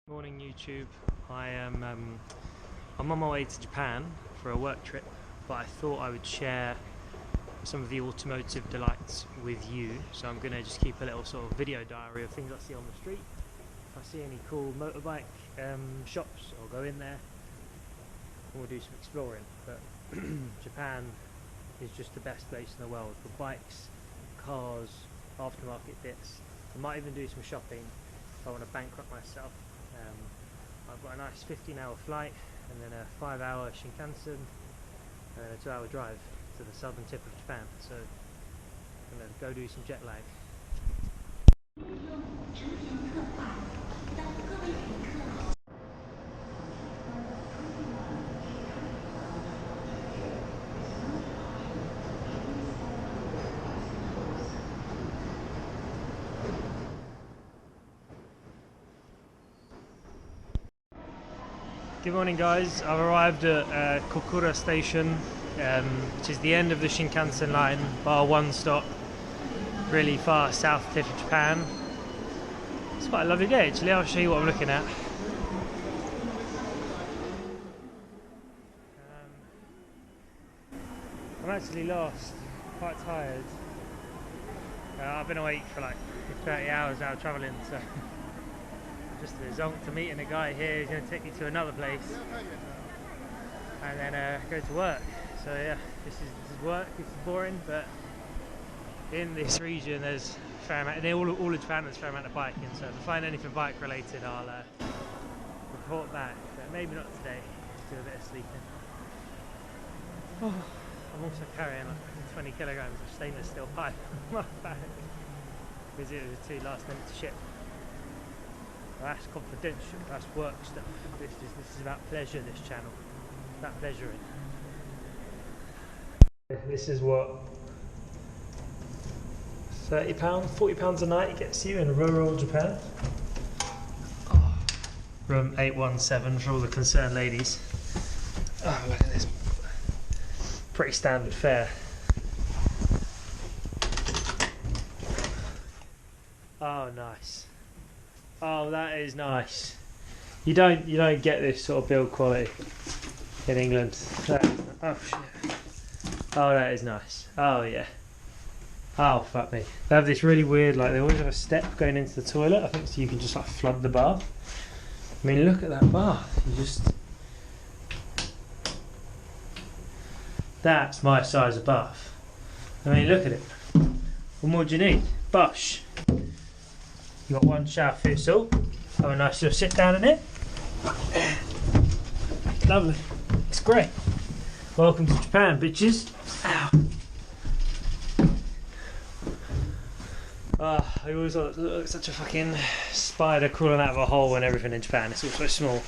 Morning YouTube. I'm on my way to Japan for a work trip, but I thought I would share some of the automotive delights with you. So I'm going to just keep a little sort of video diary of things I see on the street. If I see any cool motorbike shops, I'll go in there and we'll do some exploring. But Japan is just the best place in the world for bikes, cars, aftermarket bits. I might even do some shopping if I want to bankrupt myself. I've got a nice 15-hour flight and then a 5-hour Shinkansen and a 2-hour drive to the southern tip of Japan, so I'm going to go do some jet lag. Good morning guys, I've arrived at Kokura Station, which is the end of the Shinkansen line, bar one stop, really far south tip of Japan. It's quite a lovely day actually. I'll show you what I'm looking at. I'm actually lost, quite tired. I've been awake for like 30 hours now travelling, so just a result to meeting a guy here who's going to take me to another place and then go to work. So yeah, this is work. This is boring, but in this region there's a fair amount, in all of Japan there's a fair amount of biking, so if I find anything bike related I'll report back, but maybe not today. Do a bit of sleeping. Oh, I'm also carrying like 20 kilograms of stainless steel pipe on my back because it was too last minute to ship. That's confidential, that's work stuff. This is about pleasure, this channel. It's about pleasuring. This is what £30, £40 a night gets you in rural Japan. Oh, room 817 for all the concerned ladies. Oh, look at this. Pretty standard fare. Oh, nice. Oh, that is nice. You don't get this sort of build quality in England. Oh shit. Oh, that is nice. Oh yeah. Oh fuck me. They have this really weird, like they always have a step going into the toilet. I think so you can just like flood the bath. I mean, look at that bath. You just. That's my size of bath. I mean, look at it. What more do you need? Bush. You got one shower footstool. Have a nice little sit down in it. Lovely. It's great. Welcome to Japan, bitches. Ow. I always look like such a fucking spider crawling out of a hole and everything in Japan. It's all so small.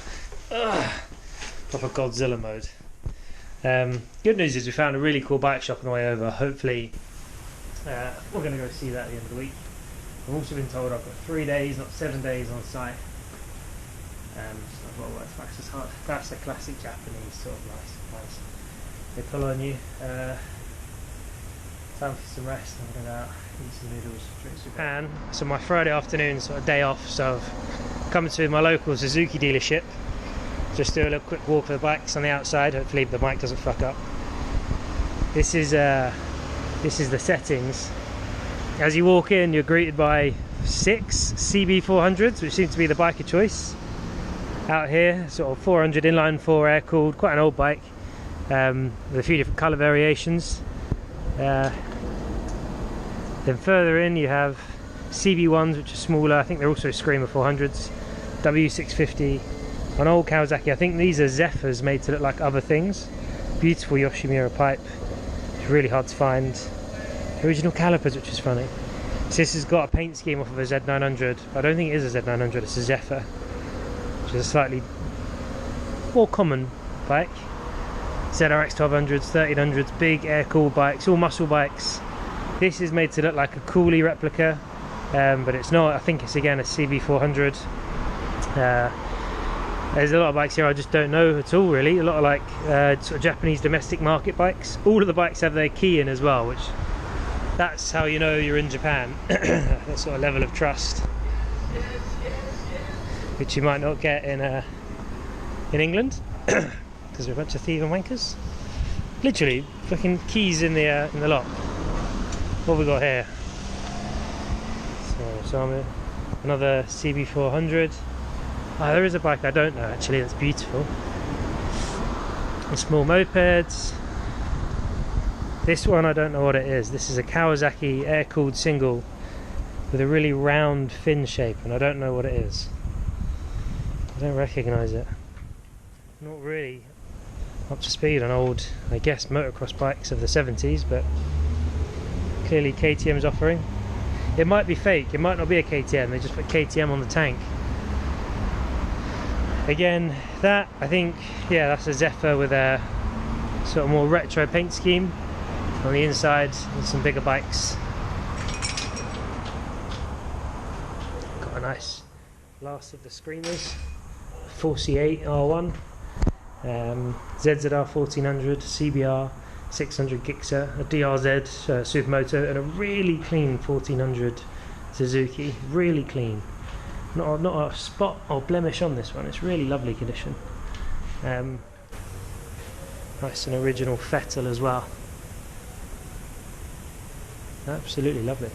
Proper Godzilla mode. Good news is we found a really cool bike shop on the way over. Hopefully, we're going to go see that at the end of the week. I've also been told I've got 3 days, not 7 days on site. So I've got to work twice as hard. That's the classic Japanese sort of nice. They pull on you. Time for some rest. I'm going to go out, eat some noodles, drink some Japan. So my Friday afternoon, sort of day off. So I've come to my local Suzuki dealership. Just do a little quick walk of the bikes on the outside. Hopefully the mic doesn't fuck up. This is the settings. As you walk in, you're greeted by 6 CB400s, which seem to be the bike of choice. Out here, sort of 400 inline 4 air-cooled, quite an old bike, with a few different colour variations. Then further in you have CB1s, which are smaller. I think they're also Screamer 400s. W650, an old Kawasaki. I think these are Zephyrs made to look like other things. Beautiful Yoshimura pipe. It's really hard to find. Original calipers, which is funny. So this has got a paint scheme off of a Z900. I don't think it is a Z900, it's a Zephyr, which is a slightly more common bike. ZRX 1200s, 1300s, big air-cooled bikes, all muscle bikes. This is made to look like a Cooley replica, but it's not. I think it's again a CB400. There's a lot of bikes here I just don't know at all really. A lot of like sort of Japanese domestic market bikes. All of the bikes have their key in as well, which that's how you know you're in Japan. That sort of level of trust. which you might not get in England, because we're a bunch of thieving wankers. Literally, fucking keys in the lock. What have we got here? So another CB400. Oh, there is a bike I don't know actually, that's beautiful. And small mopeds. This one I don't know what it is. This is a Kawasaki air-cooled single with a really round fin shape, and I don't know what it is. I don't recognise it. Not really up to speed on old, I guess, motocross bikes of the 70s, but clearly KTM's offering. It might be fake, it might not be a KTM, they just put KTM on the tank. Again, that, I think, yeah, that's a Zephyr with a sort of more retro paint scheme on the inside, and some bigger bikes. Got a nice last of the screamers, 4C8 R1, ZZR 1400, CBR 600 Gixxer, a DRZ Supermoto, and a really clean 1400 Suzuki, really clean. Not a spot or blemish on this one, it's really lovely condition. Nice and original Fettel as well. Absolutely lovely.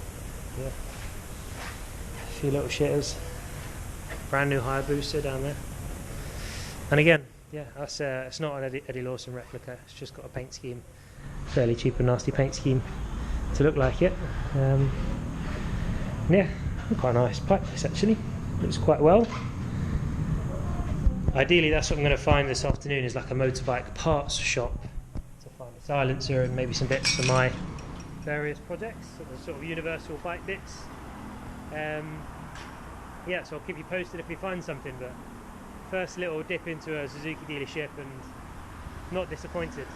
Yeah. A few little shitters. Brand new Hayabusa down there. And again, yeah, that's it's not an Eddie Lawson replica, it's just got a paint scheme. Fairly cheap and nasty paint scheme to look like it. Yeah, quite a nice bike this actually. Looks quite well. Ideally that's what I'm going to find this afternoon, is like a motorbike parts shop to find a silencer and maybe some bits for my various projects, sort of universal bike bits. Yeah, so I'll keep you posted if we find something, but first little dip into a Suzuki dealership and not disappointed.